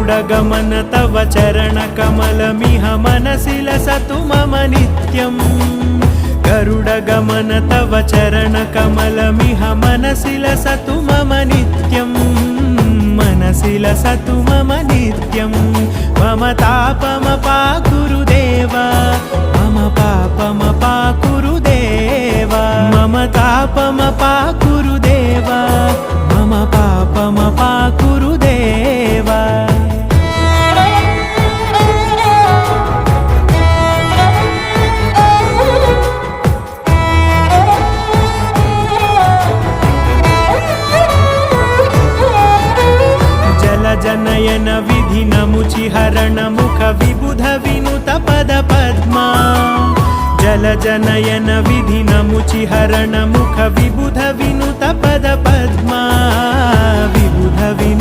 गरुडगमन तव चरणकमलमिह मनसि लसतु मम नित्यम् गरुडगमन तव चरणकमलमिह मनसि लसतु मम नित्यम् मनसि लसतु मम नित्यं मम तापमपाकुरुदेव मम पापमपाकुरुदेव मम तापमपाकुरुदेव मम पापमपाकुरुदेव जनयन विधि नमुचिहरण मुख विबुध विनुत पद पद्मा जल जनयन विधि नमुचिहरण मुख विबुध विनुत पद पद्मा विबुध विनुत